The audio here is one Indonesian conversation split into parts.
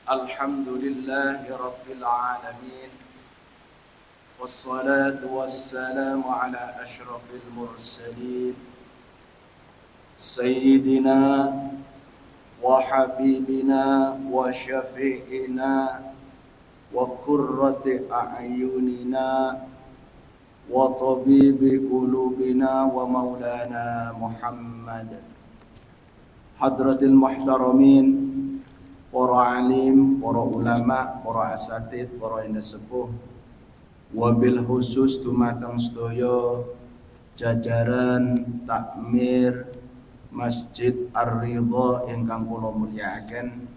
Alhamdulillahi Rabbil Alamin. Wassalatu wassalamu ala ashrafil mursalin Sayyidina wa habibina wa syafi'ina wa qurrati a'yunina wa tabibi qulubina wa maulana Muhammad. Hadratil muhtaramin, para alim, para ulama, para asatid, para indah sepuh, wabil khusus dumateng sedaya jajaran takmir Masjid Ar-Ridha ingkang kula mulyakaken,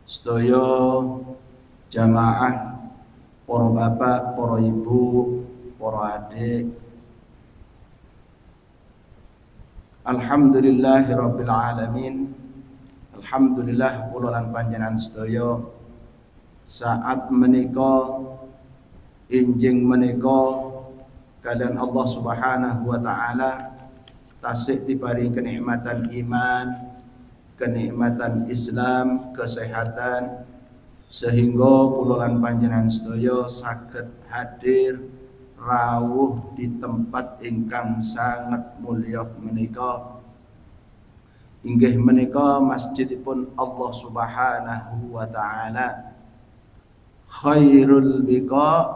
sedaya jamaah, para bapak, para ibu, para adik. Alhamdulillahirabbil alamin. Alhamdulillah kula lan panjenengan sedaya saat menika injing menika kalian Allah Subhanahu wa taala tasih diberi kenikmatan iman, kenikmatan Islam, kesehatan, sehingga kula lan panjenengan sedaya saged hadir rawuh di tempat ingkang sangat mulya menika. Inggih menika masjidipun Allah Subhanahu wa taala. Khairul biqa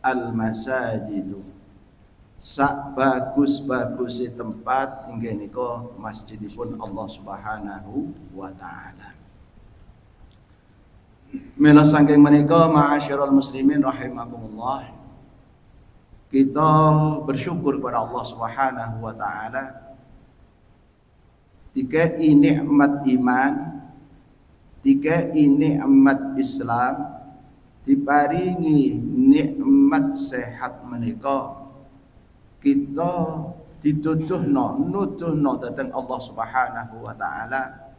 al masajidu. Sak bagus-bagusi tempat inggih nika masjidipun Allah Subhanahu wa taala. Mila saking menika ma'asyiral muslimin rahimakumullah, kita bersyukur kepada Allah Subhanahu wa taala dikai nikmat iman, dikai nikmat Islam, diparingi nikmat sehat menika, kita nuduhno dhateng Allah Subhanahu wa taala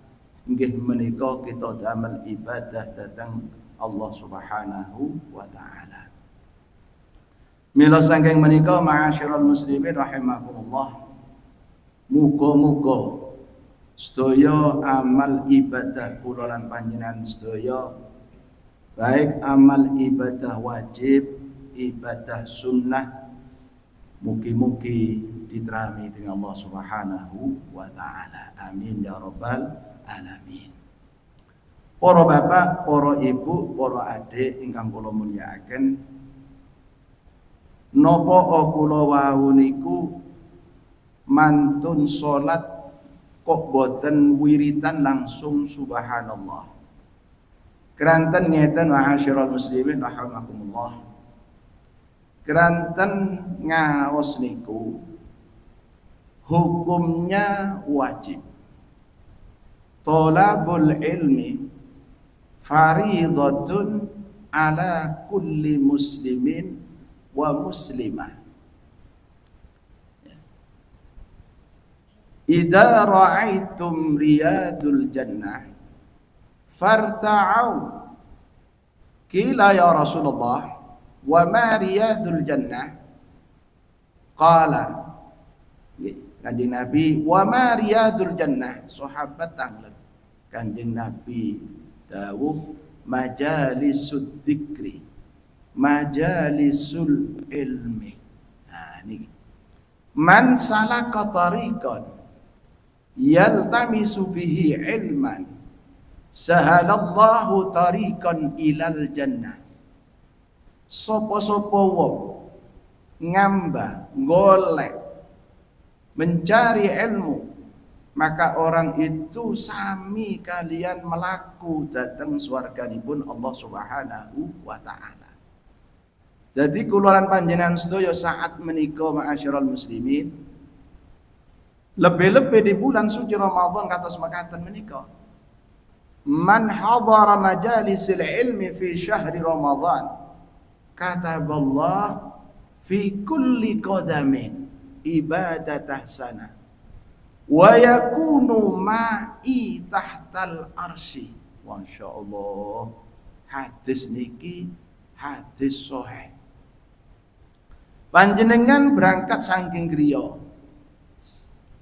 inggih menika kita damel ibadah dhateng Allah Subhanahu wa taala. Mila saking menika ma'asyiral muslimin rahimakumullah, muga-muga sedaya amal ibadah kula lan panjenengan sedaya, baik amal ibadah wajib, ibadah sunnah, mugi-mugi diterami dengan Allah Subhanahu wa taala. Amin ya rabbal alamin. Para bapak, para ibu, para adik ingkang kula mulyakaken, napa kula wau niku mantun salat kok boten wiritan langsung subhanallah. Keranten ngeten ma'asyiral muslimin rahimakumullah. Keranten ngaos niku hukumnya wajib. Thalabul ilmi fariidatun ala kulli muslimin wa muslimah. Idza ra'aitum riyadul jannah farta'u. Qila ya Rasulullah, wa ma riyadul jannah? Qala, Kanjeng Nabi, wa ma riyadul jannah? Sahabat tanglet Kanjeng Nabi dawuh, majalisud dzikri, majalisul ilmi. Nah niki, man salaka tariqan yaltamisu fihi ilman sahalallahu tariqan ilal jannah. Sapa-sapa wong ngambah golek mencari ilmu, maka orang itu sami kalian melaku dateng swarganipun Allah Subhanahu wa taala. Jadi kula lan panjenengan sedaya saat menika ma'asyiral muslimin, lebih-lebih di bulan suci Ramadan kados mekaten menika, man hadara majalisil ilmi fi syahri Ramadan kataballah fi kulli qadamin ibadatah sana wa yakunu ma'i tahtal arsy. Masyaallah, hadis niki hadis sahih. Panjenengan berangkat saking griya,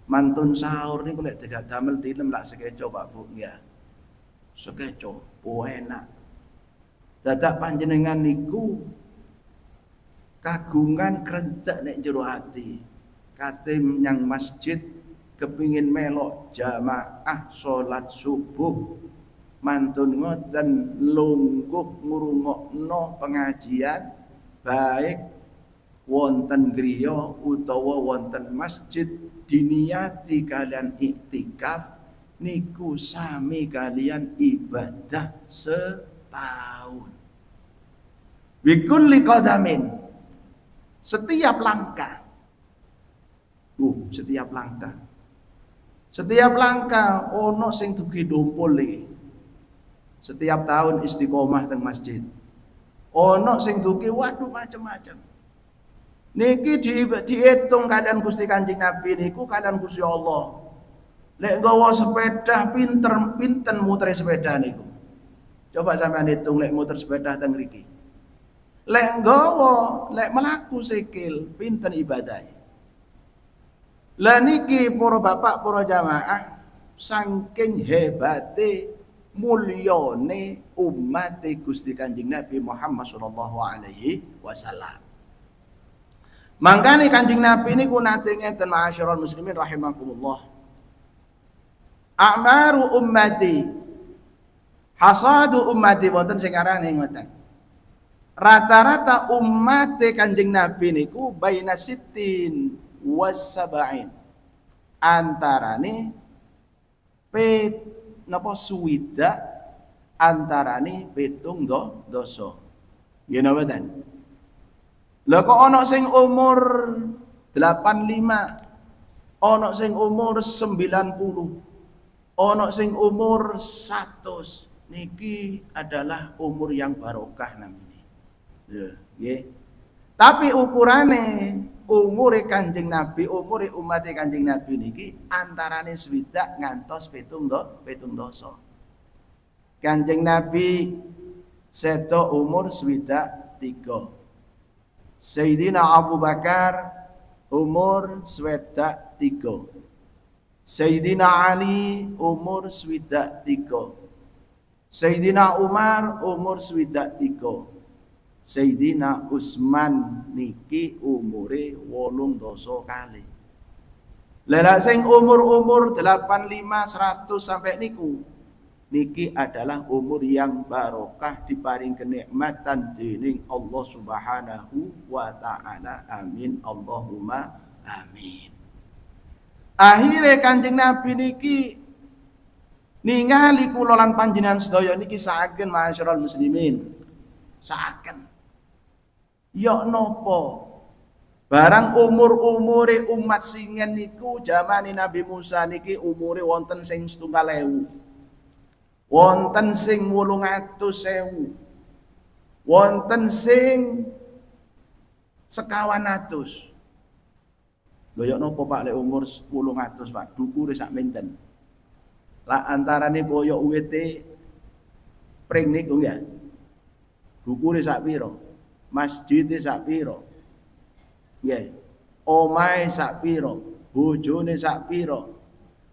mantun sahur niku lek tidak damel tilem lak sekeco Pak Bu, ya. sekeco enak. Dadak panjenengan niku kagungan krencek nek jero ati. Kate menyang masjid kepingin melok jamaah salat subuh. Mantun ngoten lungguh ngrungokno pengajian baik wonten griya utawa wonten masjid diniati kalian iktikaf niku sami kalian ibadah setahun. Bikulli qadamin, setiap langkah. Setiap langkah ono sing dugi dompol iki. Setiap tahun istiqomah teng masjid. Ono sing dugi waduh macam-macam. Niki dihitung kalian Gusti Kanjeng Nabi niku kalian Gusti Allah. Lek nggawa sepeda pinten muter sepeda niku. Coba sampean hitung lek muter sepeda teng mriki. Lek nggawa, lek melaku sikil pinten ibadah. Lah niki para bapak, para jamaah saking hebate mulyane umat Gusti Kanjeng Nabi Muhammad sallallahu alaihi wasallam. Mangkane Kanjeng Nabi niku nate ngeten ma'asyiral muslimin rahimakumullah. A'maru ummati hasadu ummati wonten sing arane ngoten. Rata-rata umat Kanjeng Nabi niku baina sittin was sab'in. Antarane suwida antarane petung dosa. Nggih napa ten? Lah kok ana sing umur 85, ana sing umur 90, ana sing umur 100. Niki adalah umur yang barokah namanya. Ya, nggih. Tapi ukurane umure Kanjeng Nabi, umure umat Kanjeng Nabi niki antarane swidak ngantos petung dosa. Kanjeng Nabi seto umur swidak 3. Sayyidina Abu Bakar umur swidak 3. Sayyidina Ali umur swidak 3. Sayyidina Umar umur swidak 3. Sayyidina Utsman niki umure 8 kali. Lha sing umur-umur 85 100 sampai niku niki adalah umur yang barokah diparing kenikmatan dening Allah Subhanahu wa taala. Amin Allahumma amin. Akhire Kanjeng Nabi niki ningali kula lan panjenengan sedaya niki saken ma'asyiral muslimin. Saken. Ya nopo barang umur-umure umat singen niku zamane Nabi Musa niki umure wonten sing 7.000, wonten sing 800.000, wonten sing 1.000. Lho ya nopo Pak lek umur 800 Pak dukure sak menten. Lah antarane boyok uwite pring niku ya. Dukure sak pira? Masjide sak pira? Nggih. Omahe sak pira? Bojone sak pira?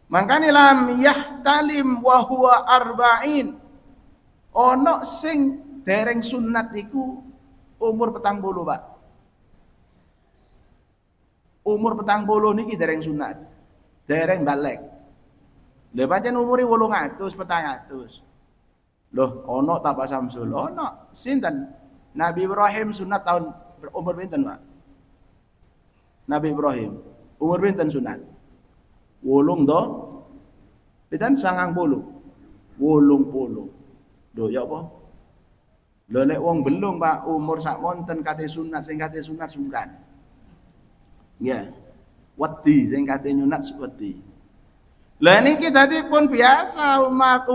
Mangkane lam yahtalim wa huwa arba'in. Ana sing dereng sunat niku umur 40, Pak. Umur 40 niki dereng sunat. Dereng balik. Lha pancen umure 800 400. Loh, ana ta Pak Samsul? Ana. Sinten? Nabi Ibrahim sunat tahun umur pinten, Pak? Nabi Ibrahim umur pinten sunat? 8 to? Pinten 90. 80. Lho ya apa? Lho lek wong belum Pak umur sak monten kate sunat sing kate sunat sungkan. Nggih. Wedi sing kate nyunat wedi. Lah niki dadi pun biasa umat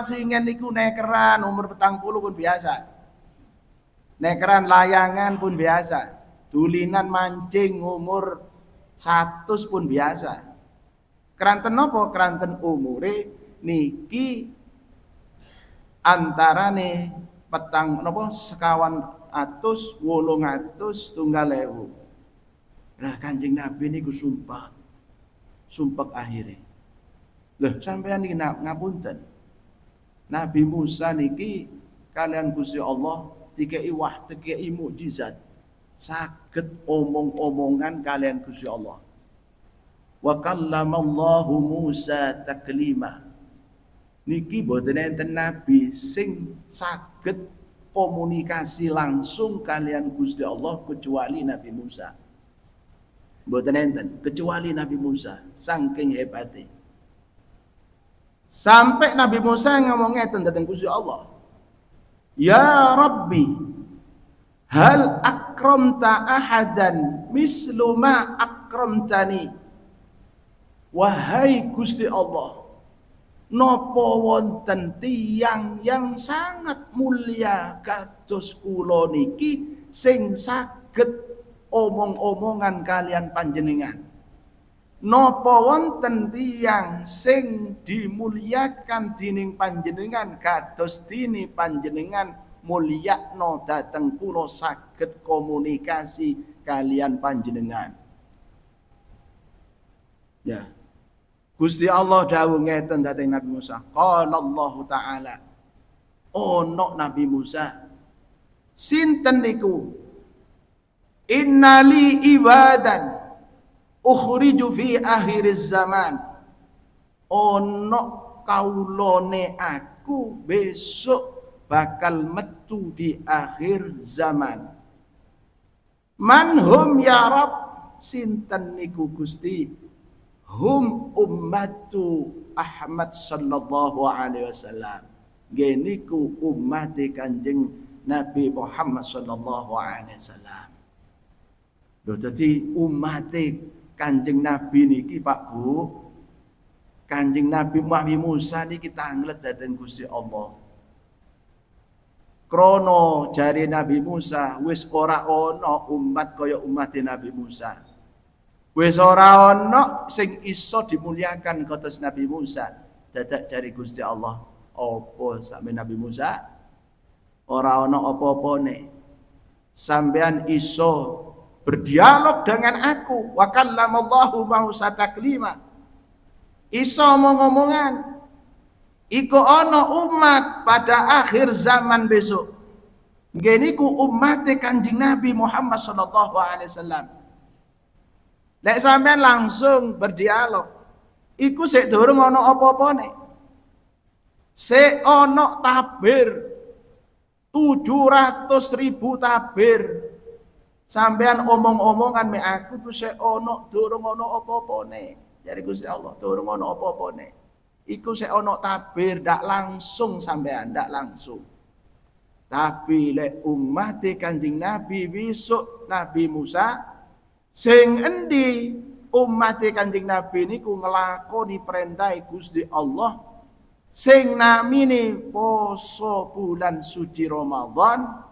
singen niku nekeran umur 40 pun biasa. Nekeran layangan pun biasa. Dulinan mancing umur 100 pun biasa. Keranten napa? Keranten umure niki antarane petang napa sekawan atus 800.000. Lah Kanjeng Nabi niku sumpah akhire. Lah sampeyan niki ngapunten. Nabi Musa niki kalian Gusti Allah dikei dikei mukjizat. Saged omong-omongan kalian Gusti Allah. Wa kallamallahu Musa taklima. Niki boten enten nabi sing saged komunikasi langsung kalian Gusti Allah kecuali Nabi Musa. Boten enten kecuali Nabi Musa, saking hebate. Sampai Nabi Musa ngomong ngeten dateng Gusti Allah. Ya Rabbi, hal akramta ahadan mislu ma akramtani. Wahai Gusti Allah, napa wonten tiyang yang sangat mulia kados kula niki sing saged omong-omongan kalian panjenengan. Napa wonten tiyang sing dimuliakan dening panjenengan kados dene panjenengan mulyakno dhateng kula saged komunikasi kalian panjenengan. Ya. Gusti Allah dawuh ngeten dhateng Nabi Musa. Qala Allah Ta'ala. Ono Nabi Musa. Sinten niku? Innali ibadan ukhriju fi akhiriz zaman. Ono kaulone aku besok bakal metu di akhir zaman. Manhum ya Rab? Sinten niku Gusti? Hum ummatu Ahmad sallallahu alaihi wasallam. Geniku umat Kanjeng Nabi Muhammad sallallahu alaihi wasallam. Lho dadi umat Kanjeng Nabi niki Pak Bu, Kanjeng Nabi Musa niki tanglet dhateng Gusti Allah. Krono jari Nabi Musa wis ora ana umat kaya umat Nabi Musa. Wis ora ana sing iso dimuliakan kados Nabi Musa. Dadak jari Gusti Allah, apa sampe Nabi Musa? Ora ana apa-apane. Sampean iso berdialog dengan aku. Wa kallamallahu Musa taklima. Iso ngomong-ngomongan. Iku ana umat pada akhir zaman besok. Nggih niku umat Kanjeng Nabi Muhammad sallallahu alaihi wasallam. Lek sampean langsung berdialog, iku sik durung ana apa-apane. Sik ana tabir 700.000 tabir. Sampean omong-omongan mek aku ku sik ana durung ana apa-apane. Jare Gusti Allah, durung ana apa-apane. Iku sik ana tabir ndak langsung sampean, ndak langsung. Tapi lek umat Kanjeng Nabi besok Nabi Musa sing endi umat Kanjeng Nabi niku nglakoni perintah Gusti Allah sing namine poso bulan suci Ramadan,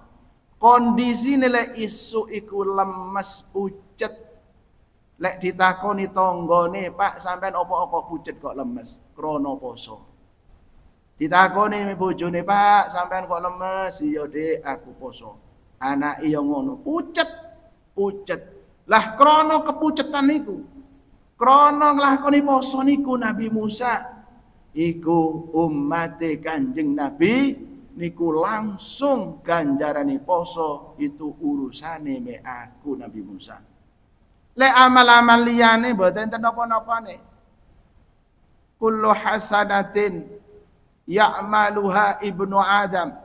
kondisine lek isuk iku lemes pucet. Lek ditakoni tanggane, Pak sampean apa-apa pucet kok lemes krana poso. Ditakoni bojone, Pak sampean kok lemes? Iya Dik, aku poso. Anak iya ngono, pucet. Lah krana kepucetan niku, krana nglakoni poso niku Nabi Musa iku umat Kanjeng Nabi niku langsung ganjarane poso itu urusane me aku Nabi Musa. Lek amal-amal liyane mboten enten napa-napane. Kullu hasanatin ya'maluha ibnu Adam.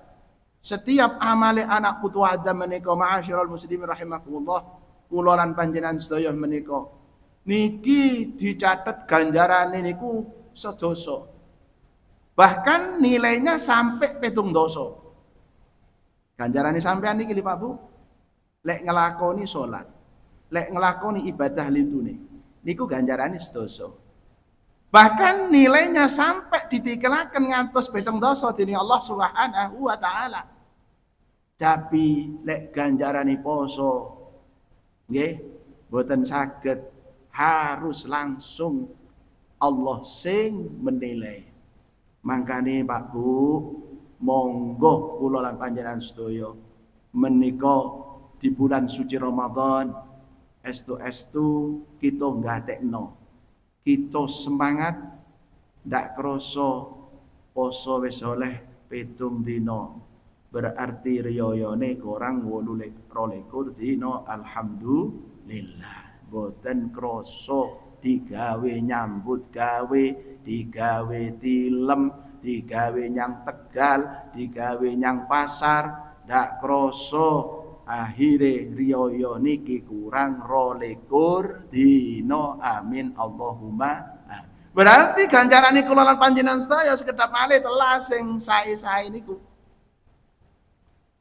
Setiap amale anak putu Adam menika ma'asyiral muslimin rahimakumullah. Kula lan panjenengan sedaya menika niki dicatet ganjarane niku sedasa. Bahkan nilainya sampai 7 dosa. Ganjarane sampean niki Pak Bu, lek nglakoni salat, lek nglakoni ibadah lintune niku ganjarane sedasa. Bahkan nilainya sampai ditikelaken ngantos 7 dosa dening Allah Subhanahu wa taala. Tapi lek ganjarane poso nggih, boten saged, harus langsung Allah sing menilai. Mangkane Pak Bu, monggo kula lan panjenengan sedaya menika di bulan suci Ramadan estu-estu kita nggatekno. Kita semangat ndak krasa poso wis oleh 7 dina. Berarti riyayane kurang 28 dina. Alhamdulillah. Boten krasa digawe nyambut gawe, digawe tilem, digawe nyang Tegal, digawe nyang pasar, ndak krasa akhire riyaya niki kurang 22 dina. Amin Allahumma. Berarti ganjarane kula lan panjenengan sedaya sekedap malih telas sing sae-sae niku.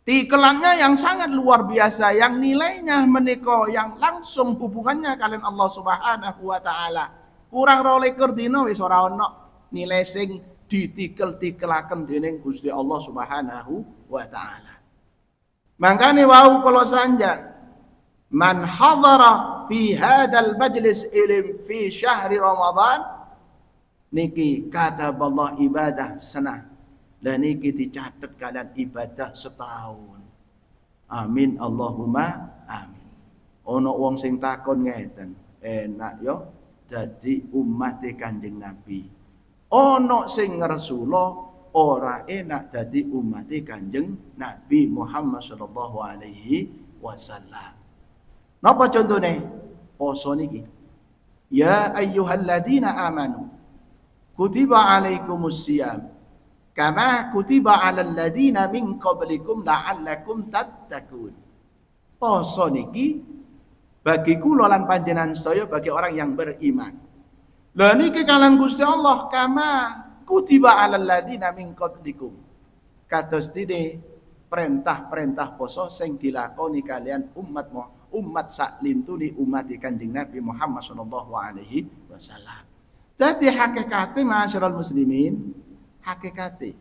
Tikelannya yang sangat luar biasa, yang nilainya menika yang langsung hubungannya kalian Allah Subhanahu wa taala. Kurang 22 dina wis ora ana nilai sing ditikel-tikelaken dening Gusti Allah Subhanahu wa taala. Mangkane wau kula sanjang man hadara fi hadzal majlis ilm fi syahri Ramadan niki kataballah ibadah sanah dan niki dicatat kalian ibadah setahun. Amin Allahumma amin. Ono wong sing takon ngeten, enak yo dadi umat Kanjeng Nabi. Ono sing ngresula ora enak dadi umat Kanjeng Nabi Muhammad sallallahu alaihi wasallam. Napa contone? Poso niki. Ya ayyuhalladzina amanu kutiba alaikumus siyam kama kutiba alal ladina min qablikum la'allakum tattaqun. Poso niki bagi kula lan panjenengan sedaya bagi orang yang beriman. Lah niki kalian Gusti Allah kama kutiba alal ladina min qablikum. Kados dene perintah-perintah poso sing dilakoni kalian umat sak lintune umat Kanjeng Nabi Muhammad sallallahu alaihi wasallam. Dadi hakikate masyarul muslimin, hakikate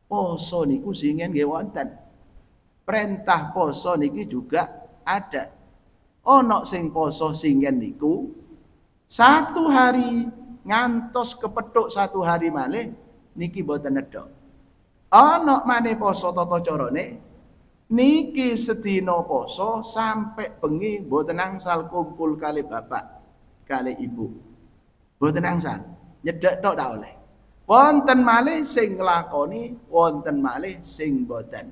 poso niku singen nggih wonten. Perintah poso niki juga ada. Ono sing poso singen niku 1 hari ngantos kepethuk 1 hari malih niki boten nedha. Ono maneh poso tata carane niki sedina poso sampai bengi boten angsal kumpul kali bapak kali ibu. Boten angsal, nyedhek tok dak oleh. Wonten malih sing nglakoni, wonten malih sing boten.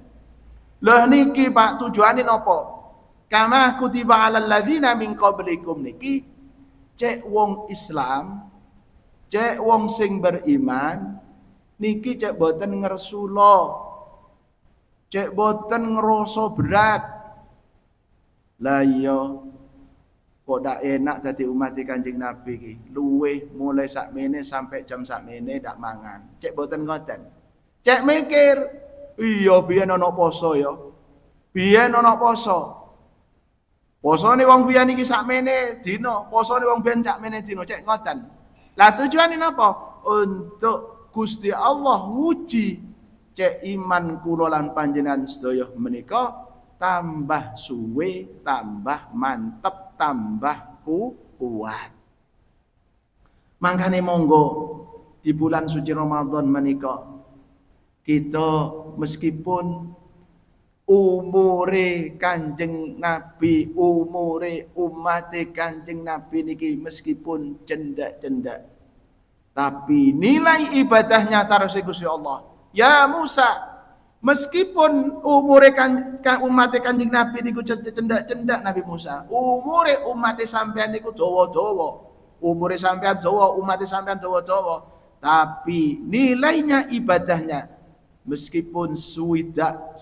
Lha niki Pak tujuane napa? Kama kutiba alal ladzina min qablikum niki cek wong Islam, cek wong sing beriman niki cek boten ngersula. Cek boten ngrasa berat. Lah iya kok dak enak dadi umat Kanjeng Nabi iki. Luweh mulai sakmene sampai jam sakmene dak mangan. Cek boten ngoten. Cek mikir, iya biyen ana poso ya. Biyen ana poso. Posone wong biyen iki sakmene dina, posone wong biyen sakmene dina, cek ngoten. Lah tujuane napa? Untuk Gusti Allah nguji cek iman kula lan panjenengan sedaya menika tambah suwe, tambah mantep, tambah kuat. Mangkane monggo di bulan suci Ramadan menika kita meskipun umure Kanjeng Nabi, umure umat Kanjeng Nabi niki meskipun cendak-cendak, tapi nilai ibadahnya taruh Gusti Allah. Ya Musa, meskipun umure umat Kanjeng Nabi niku cendak-cendak Nabi Musa, umure umat sampean niku dawa-dawa. Umure sampean dawa, umat sampean dawa-dawa, tapi nilainya ibadahnya meskipun swidak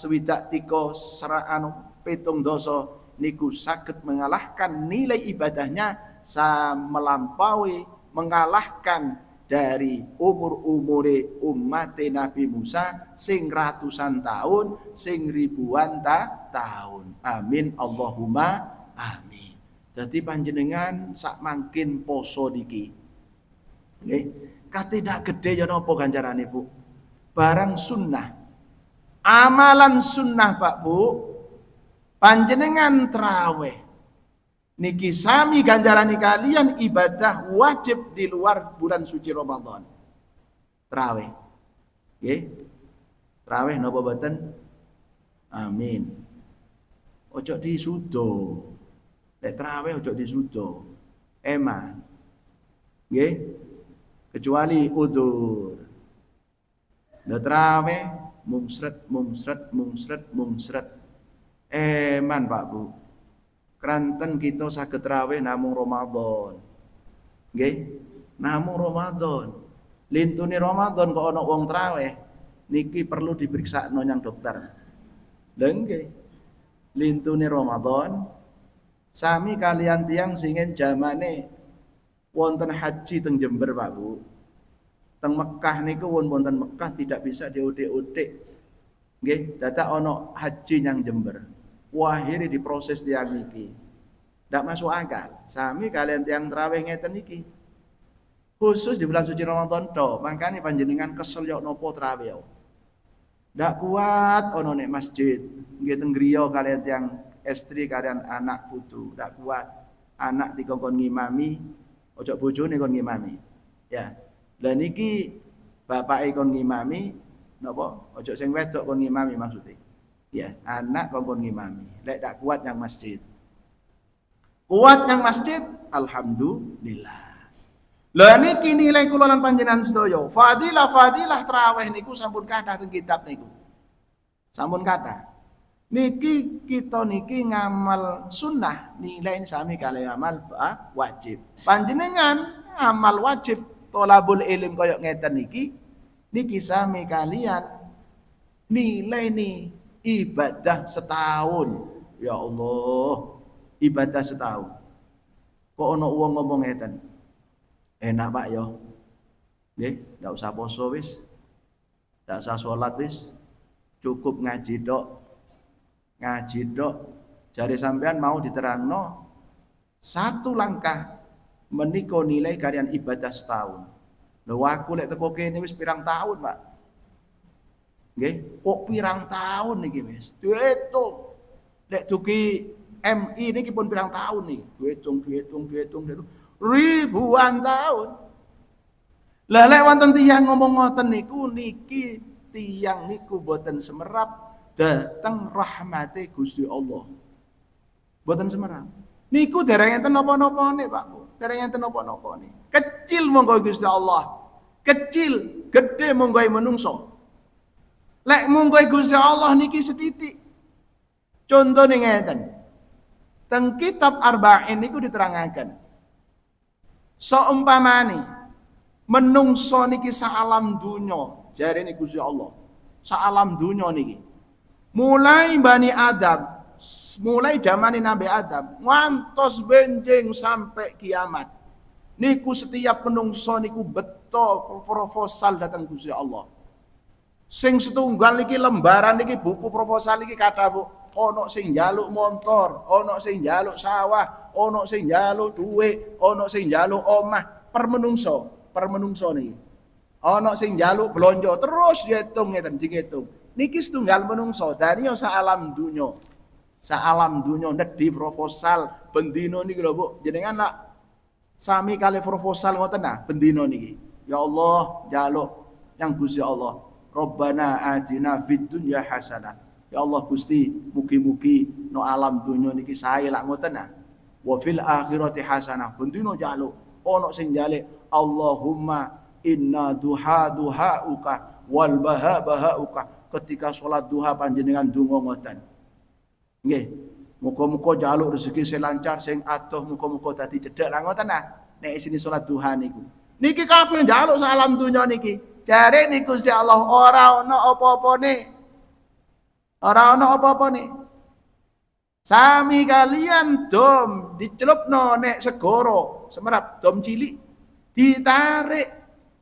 tika seraan petung doso niku saged mengalahkan nilai ibadahnya melampaui mengalahkan dari umur-umure umat Nabi Musa sing ratusan tahun, sing ribuan tahun. Amin Allahumma amin. Jadi panjenengan sak mangkin poso niki. Nggih, katidak gede ya napa ganjarane, Bu? Barang sunnah. Amalan sunnah, Pak Bu. Panjenengan traweh niki sami ganjarani kalian ibadah wajib di luar bulan suci Ramadan. Traweh. Nggih. Traweh napa boten? Amin. Ojo disudo. Nek traweh ojo disudo. Eman. Nggih. Kecuali udzur. Lha traweh mungsret. Man Pak Bu. Kranten kita saged traweh namung Ramadan. Nggih, namung Ramadan. Lintune Ramadan kok ana wong traweh niki perlu diperiksakno nyang dokter. Lha nggih. Lintune Ramadan sami kalian tiang singen jamane wonten haji teng Jember Pak Bu. Teng Mekah niku wonten Mekah tidak bisa diodik-odik. Nggih, dadak ana haji nyang Jember. Wahire diproses tiang niki. Ndak masuk akal. Sami kalian tiang traweh ngeten niki. Khusus di bulan suci Ramadan to, makane panjenengan kesel yo nopo traweh. Ndak kuat ono nek masjid. Nggih teng griya kalian tiang istri kalian anak putu. Ndak kuat. Anak dikongkon ngimami, ojo bojone kon ngimami. Ya. Lah niki bapake kon ngimami napa? Ojo sing wedok kon ngimami maksudnya. Ya, anak kongkon ngimami. Lek ndak kuat yang masjid. Kuat yang masjid, alhamdulillah. Lah niki nilai kula lan panjenengan sedaya. Fadilah traweh niku sampun kathah teng kitab niku. Sampun kathah. Niki kita niki ngamal sunnah nilai sami kali amal wajib. Panjenengan amal wajib tolabul ilm koyok ngeten niki sami kalian nilai ni ibadah setahun. Ya Allah, ibadah setahun. Kok ana wong ngomong ngeten? Enak Pak yo. Nggih, ndak usah poso wis. Ndak usah salat wis. Cukup ngaji tok. Ngaji tok. Jare sampean mau diterangno satu langkah menika nilai kalian ibadah setahun. Lho aku lek teko kene wis pirang tahun, Pak. Nggih, kok pirang tahun niki wis. Diitung. Lek dugi MI niki pun pirang tahun nih. Diitung. Ribuan tahun. Lah lek wonten tiyang ngomong ngoten niku niki tiyang niku boten semerap dateng rahmate Gusti Allah. Boten semerap. Niku dereng enten napa-napane, Pak Bu. Dereng enten napa-napane. Kecil monggo Gusti Allah. Kecil, gede monggo menungso. Lek monggo Gusti Allah niki setitik. Contone ngeten. Teng kitab Arba'in niku diterangaken. Seumpamane menungso niki saalam dunya, jarene Gusti Allah. Saalam dunya niki. Mulai Bani Adam, mulai zamane Nabi Adam, ngantos benjing sampai kiamat. Niku setiap menungso niku beto proposal datang Gusti Allah. Sing setunggal niki lembaran niki buku proposal niki kata Bu, ono sing njaluk motor, ono sing njaluk sawah, ono sing njaluk duit, ono sing njaluk omah, per menungso niki. Ono sing njaluk blonjo terus diitung ngeten diitung. Niki setunggal menungso dari saalam dunya. Saalam dunya nedhi proposal bendino niki lho Bu. Jenengan lak sami kali proposal ngoten nah bendino niki. Ya Allah, njaluk yang Gusti Allah. Rabbana atina fid dunya hasanah. Ya Allah Gusti, mugi-mugi no alam dunya niki sae lak ngoten nah. Wa fil akhirati hasanah. Bendino njaluk ono sing jale Allahumma inna duhauka wal bahauka. Ketika sholat duha panjenengan donga ngoten. Nggih, muga-muga njaluk rezeki sing lancar sing adoh muga-muga dadi cedhek lah ngoten nah. Nek isine sholat duha niku. Niki kabeh njaluk salam dunya niki. Jare niku Gusti Allah ora ana apa-apane. Ora ana apa-apane. Sami kalian dom dicelupno nek segara semerap dom cilik ditarik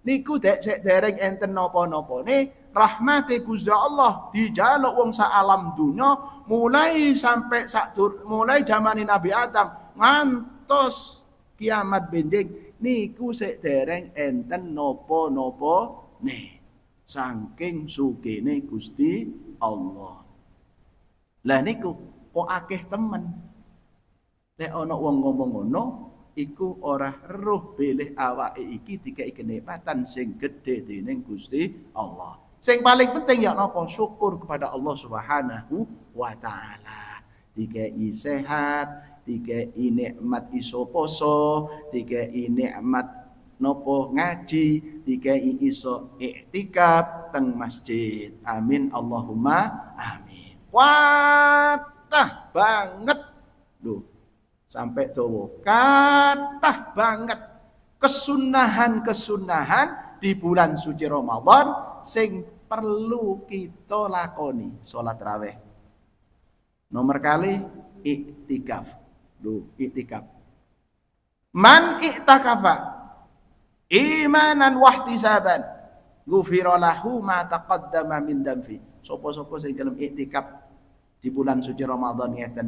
niku dek sek dereng enten napa-napane rahmate Gusti Allah dijaluk wong sak alam dunya mulai sampai mulai zamane Nabi Adam ngantos kiamat benjing niku sek dereng enten napa-napa nih saking sugene Gusti Allah. Lah niku kok akeh temen. Nek ana wong ngomong ngono iku ora eruh bilih awake iki dikai kenikmatan sing gedhe dening Gusti Allah. Sing paling penting ya napa syukur kepada Allah Subhanahu wa taala. Dikai sehat, dikai nikmat iso poso, dikai nikmat nopo ngaji dikai iso iktikaf teng masjid. Amin Allahumma amin. Watah banget lho. Sampai dawa kathah banget kesunahan-kesunahan di bulan suci Ramadan sing perlu kita lakoni. Salat raweh. Nomor kali iktikaf. Lho, iktikaf. Man iktakafa imanan wahtisaban ghufira lahu ma taqaddama min damfi. Sopo-sopo sing gelem iktikaf di bulan suci Ramadan ngeten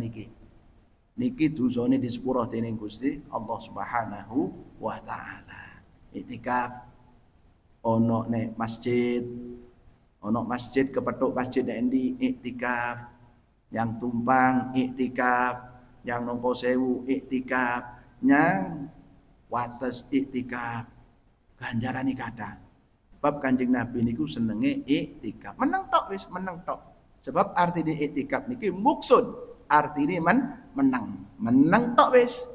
niki dosane disepuro dening Gusti Allah Subhanahu wa taala. Iktikaf ono nek masjid, ono masjid kepethuk masjid nek endi iktikaf, yang tumpang iktikaf, yang nompo sewu iktikaf, yang wates iktikaf. Ganjarane kathah. Bab Kanjeng Nabi niku senenge iktikaf. Meneng tok wis, meneng tok. Sebab artine iktikaf niki maksud artine menang tok wis.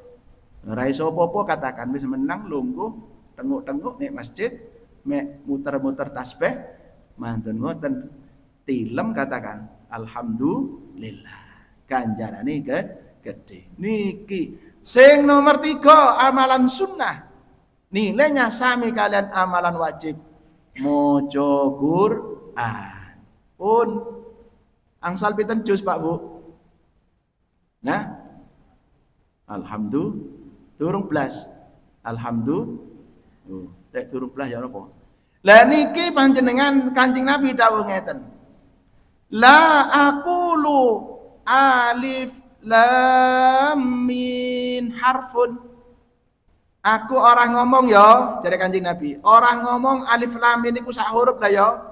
Ora iso apa-apa katakan wis menang lungguh tenguk-tenguk nek masjid mek muter-muter tasbih mantun ngoten tilem katakan alhamdulillah ganjarane gede. Niki sing nomor 3 amalan sunnah nilainya sami kalian amalan wajib maca Quran. Pun angsal pinten juz Pak Bu? Nah, alhamdulillah, turung belas, alhamdulillah, turung belas ya apa? Lah niki panjenengan Kanjeng Nabi dawuh ngeten. La aqulu alif lam mim harfun. Aku orang ngomong ya, jare Kanjeng Nabi. Orang ngomong alif lam mim niku sak huruf lah ya.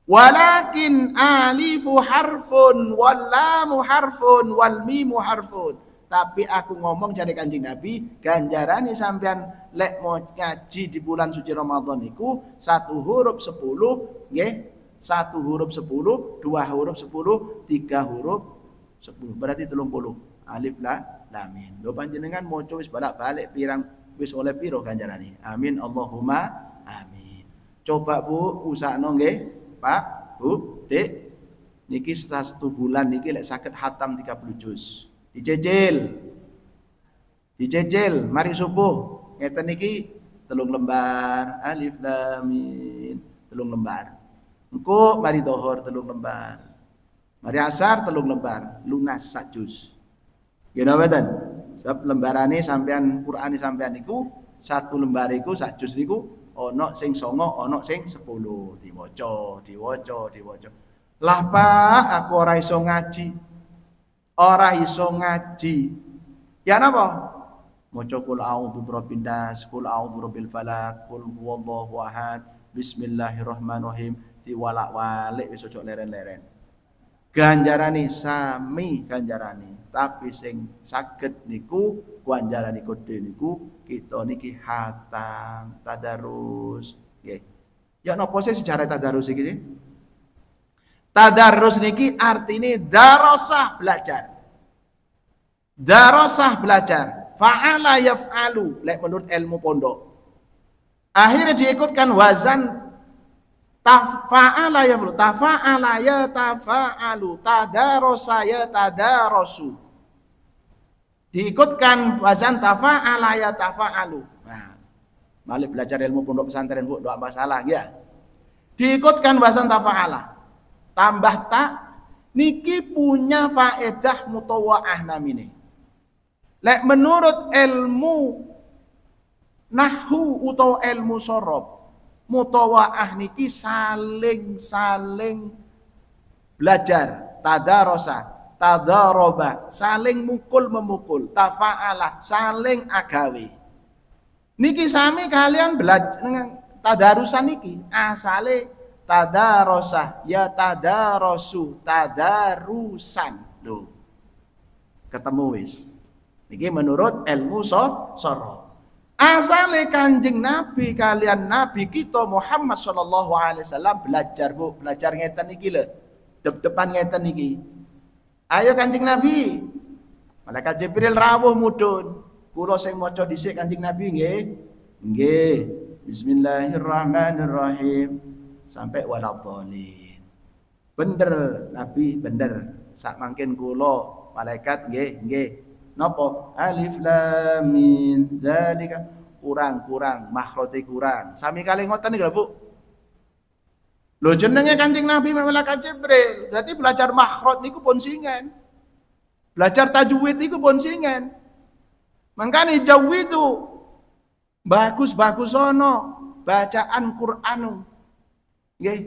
Walakin alifu harfun wal lamu harfun wal mimu harfun. Tapi aku ngomong jare Kanjeng Nabi, ganjarane sampean lek mau ngaji di bulan suci Ramadan niku 1 huruf 10 nggih. 1 huruf 10, 2 huruf 10, 3 huruf 10. Berarti 30. Alif lam mim. Lho panjenengan maca wis balak-balik pirang wis oleh piro ganjarane. Amin Allahumma amin. Coba Bu usahno nggih. Pak, Bu, Dek, niki 1 bulan niki lek saged hatam 30 juz. Dicecil. Mari subuh ngeten niki 3 lembar alif lam mim 3 lembar. Engko mari dhuhur 3 lembar. Mari asar 3 lembar, lunas 1 juz. Nggih mboten? Sebab lembarane sampean Qur'ane sampean niku 1 lembar iku 1 juz niku ono sing 9, ono sing 10 diwaca. Lah Pak, aku ora iso ngaji. Ya napa? Maca qul a'udzu birabbin nas, qul a'udzu birabbil falaq, qul huwallahu ahad, bismillahirrahmanirrahim diwalak-walik wis ojo leren-leren. Ganjarane sami ganjarane, tapi sing saged niku ganjarane kodhe niku kita niki hatam tadarus nggih. Ya napa sih sejarah tadarus iki? Tadarus niki artine darasah belajar. Darasah belajar. Fa'ala yaf'alu lek menurut ilmu pondok. Akhirnya diikutkan wazan tafa'ala yaf'alu, tafa'ala ya tafa'alu, tadarasa ya tadarasu. Diikutkan wazan tafa'ala ya tafa'alu. Nah, malik belajar ilmu pondok pesantren Bu, doa masalah ya. Diikutkan wazan tafa'ala. Tambah tak niki punya faedah mutawa'ah namine. Lek menurut ilmu nahwu utawa ilmu sorob, mutawa'ah niki saling belajar, tadarasa, tadaroba, saling mukul-memukul, tafa'ala, saling agawe. Niki sami kalian belajar tadarusan niki, asale tadarasa, ya tadarasu, tadarusan. Loh. Ketemu wis. Niki menurut ilmu sorob. Asale Kanjeng Nabi kalian Nabi kita Muhammad sallallahu alaihi wasallam belajar Bu, belajar ngeten niki lho. Depan ngeten niki. Ayo Kanjeng Nabi. Malaikat Jibril rawuh mudhun. Kula sing maca dhisik Kanjeng Nabi nggih. Nggih. Bismillahirrahmanirrahim sampai waladhdallin. Bener Nabi bener. Sak mangkin kula malaikat nggih. Napa? Alif lam mim dzalika kurang makhrote kurang. Sami kali ngoten iki lho Bu. Lho jenenge Kanjeng Nabi malaikat Jibril. Dadi belajar makhraj niku pun singen. Belajar tajwid niku pun singen. Mangkane jawidu bagus ono bacaan Qur'anu. Nggih.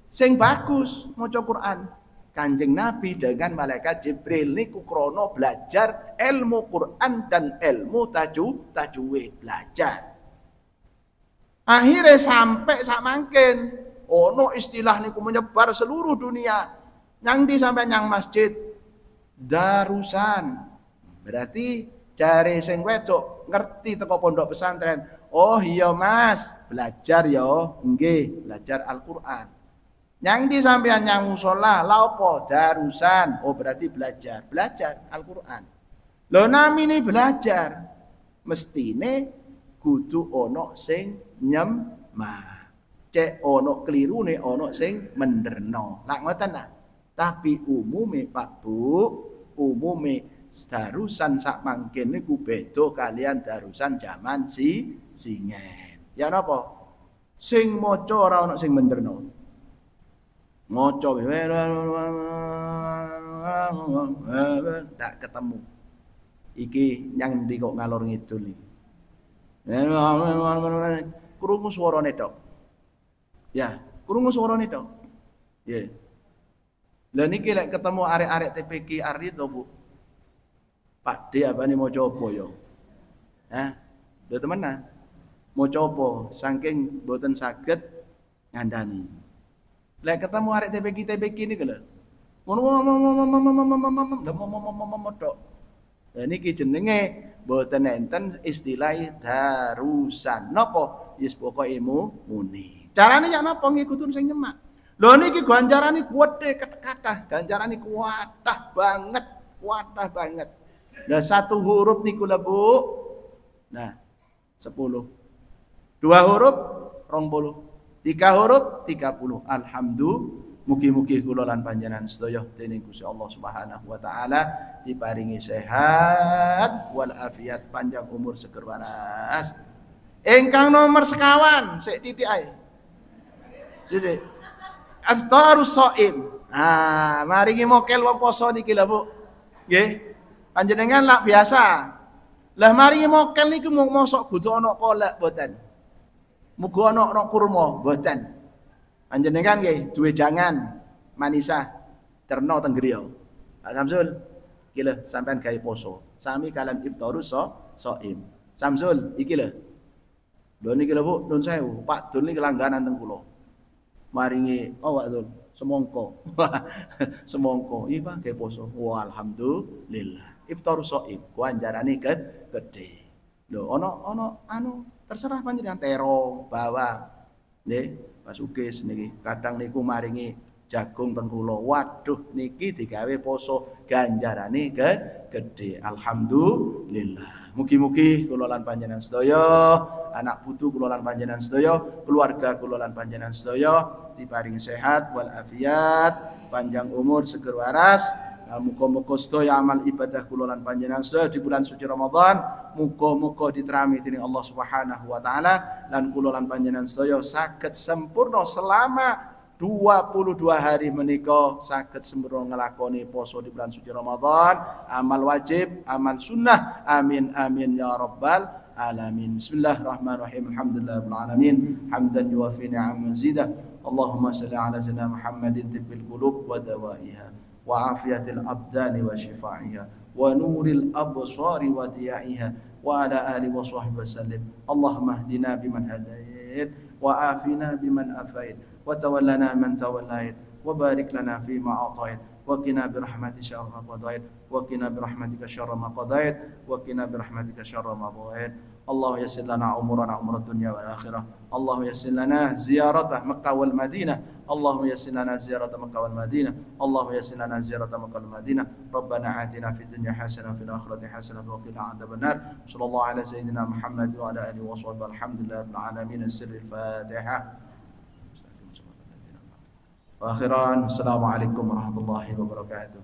Sing bagus maca Qur'an. Kanjeng Nabi dengan malaikat Jibril niku krana belajar ilmu Qur'an dan ilmu tajwid belajar. Akhirnya sampai sak mangkin ono istilah niku menyebar seluruh dunia. Nyang di sampai nyang masjid darusan. Berarti jare sing wedok ngerti teko pondok pesantren. Oh iya Mas, belajar ya. Nggih, belajar Al-Qur'an. Yang di sampean yang musola, la opo darusan. Oh berarti belajar Al-Qur'an. Lho namine belajar. Mestine kudu ono sing nyemah. Cek ono kelirune ono sing menderno. Lak ngoten lah. Tapi umume Pak Bu, umume darusan sak mangken niku beda kalian darusan zaman singen. Ya napa? Sing maca ora ono sing menderno. Maca tak ketemu. Iki nyang ndi kok ngalor ngidul iki. Krungu suarane tok. Ya, krungu suarane tok. Ya. Lah niki lek ketemu arek-arek TPQ Ari to, Bu. Pak D abane maca apa ya? Hah? Lho temenan. Maca apa? Saking mboten saged ngandani. Lek ketemu arek TPQ niki lho. Ngono tok. Lah niki jenenge mboten enten istilah darusan. Napa? Yes pokoke muni. Carane ya napa nggih kudu sing nyemak. Lho niki ganjarane kuwedhe kathah, ganjarane kuwatah banget. Nah satu huruf niku lho Bu. Nah 10. 2 huruf 20. 3 huruf 30. Alhamdulillah. Mugi-mugi kula lan panjenengan sedaya dening Gusti Allah Subhanahu wa taala diparingi sehat wal afiat, panjang umur seger waras. Ingkang nomor sekawan sik titik ae. Titik. Aftarus shaim. Maringi mokel wong poso niki lho Bu. Nggih. Panjenengan lak biasa. Lah maringi mokel niku mosok kudu ana kolak mboten. Muga ana kurma mboten. Panjenengan nggih duwe jangan manisah terno teng griya. Pak Samsul, iki lho sampean gawe poso. Sami kalian iftarus shaim. Samsul, iki lho. Lho niki lho Bu, nuwun sewu. Pak Dul niki langganan teng kula. Maringi Pak Dul semongko. Semongko. Iki Pak gawe poso. Wah, alhamdulillah. Iftarus shaim ganjarane gedhe. Lho ana anu terserah panjenengan terong, bawang. Nggih. Mas Ukis niki kadang niku maringi jagung teng kula. Waduh niki digawe poso ganjarane gedhe. Alhamdulillah. Mugi-mugi kula lan panjenengan sedaya, anak putu kula lan panjenengan sedaya, keluarga kula lan panjenengan sedaya diparingi sehat wal afiat, panjang umur seger waras. Muga-muga sedaya amal ibadah kula lan panjenengan sedaya di bulan suci Ramadan muga-muga diterami dening Allah Subhanahu wa taala lan kula lan panjenengan sedaya saged sempurna selama 22 hari menika saged sempurna nglakoni poso di bulan suci Ramadan, amal wajib, amal sunnah. Amin amin ya rabbal alamin. Bismillahirrahmanirrahim. Alhamdulillahirabbil alamin. Hamdan yuwafi ni'am mazidah. Allahumma shalli ala sayyidina Muhammadin tibbil qulub wa dawaiha وعافية الأبدان وشفائها ونور الأبصار وضيائها وعلى آله وصحبه وسلم. اللهم اهدنا بمن هديت وعافنا بمن عافيت وتولنا من توليت وبارك لنا فيما أعطيت وقنا برحمتك شر ما قضيت وقنا برحمتك شر ما قضيت وقنا برحمتك شر ما قضيت الله يسر لنا أمورنا أمور الدنيا والآخرة الله يسر لنا زيارة مكة والمدينة اللهم يسر لنا زيارة مكة والمدينة اللهم يسر لنا زيارة مكة والمدينة ربنا آتنا في الدنيا حسنة وفي الآخرة حسنة وقنا عذاب النار صلى الله على سيدنا محمد وعلى آله وصحبه الحمد لله رب العالمين السر الفاتحة وآخرا السلام عليكم ورحمة الله وبركاته.